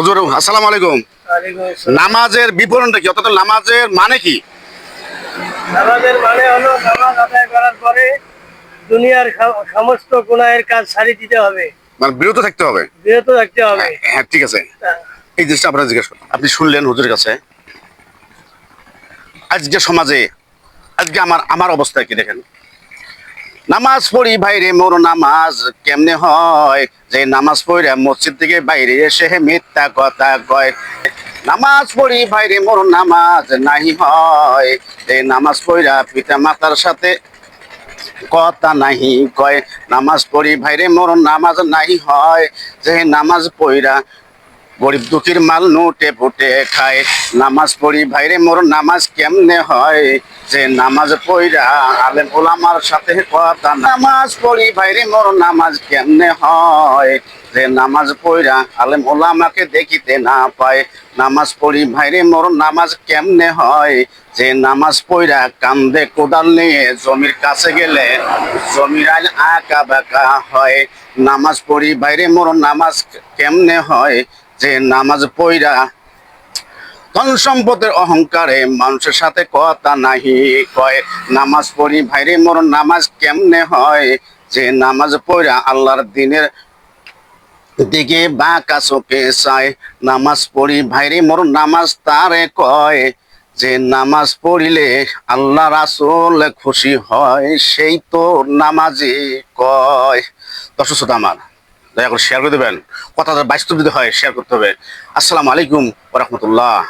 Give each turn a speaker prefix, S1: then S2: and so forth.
S1: হুজুর আসসালামু আলাইকুম। নামাজের বিবরণটা কি, অর্থাৎ নামাজের মানে কি?
S2: নামাজের মানে হলো নামাজ আদায় করার পরে দুনিয়ার সমস্ত গুনাহের কাজ ছাড়ি দিতে হবে,
S1: মানে বিরত থাকতে হবে।
S2: বিরত থাকতে হবে।
S1: হ্যাঁ ঠিক আছে, এই জিনিসটা আপনারা জিজ্ঞেস করুন। আপনি শুনলেন হুজুরের কাছে। আজকে সমাজে আজকে আমার আমার অবস্থা কি দেখেন। নামাজ পড়ি ভাইরে মোর নামাজ কেমনে হয়, যে নামাজ পড়ে মসজিদ থেকে বাইরে এসে মিথ্যা কথা কয়। নামাজ পড়ি ভাইরে মোর নামাজ নাহি হয়, যে নামাজ পড়া পিতা মাতার সাথে কথা নাহি কয়। নামাজ পড়ি ভাইরে মোর নামাজ নাহি হয়, যে নামাজ পড়া গরিব দুঃখীর মাল নোটে ফুটে খায়। নামাজ পড়ি ভাইরে মোর নামাজ কেমনে হয়, যে নামাজ পড়া আলেম ওলামার সাথে কথা। নামাজ পড়ি ভাইরে মোর নামাজ কেমনে হয়, যে নামাজ পড়া আলেম ওলামাকে দেখিতে না পায়। নামাজ পড়ি ভাইরে মোর নামাজ কেমনে হয়, যে নামাজ পড়া কান্দে কোদাল নিয়ে জমির কাছে গেলে জমির আইল আঁকা বাঁকা হয়। নামাজ পড়ি ভাইরে মোর নামাজ কেমনে হয়, যে নামাজ পড়া ধন সম্পদের অহংকারে মানুষের সাথে কথা নাহি কয়। নামাজ পড়ি ভাইরে মোর নামাজ কেমনে হয়, যে নামাজ পড়া আল্লাহর দিনের দিকে বাঁকা চোখে চায়। নামাজ পড়ি ভাইরে মোর নামাজ তারে কয়, যে নামাজ পড়িলে আল্লাহ রাসূল খুশি হয়, সেই তো নামাজি কয়। দর্শক শ্রোতা আমার, দয়া করে শেয়ার করে দেবেন। কথা বাস্তব যদি হয় শেয়ার করতে হবে। আসসালামু আলাইকুম ওয়া রাহমাতুল্লাহ।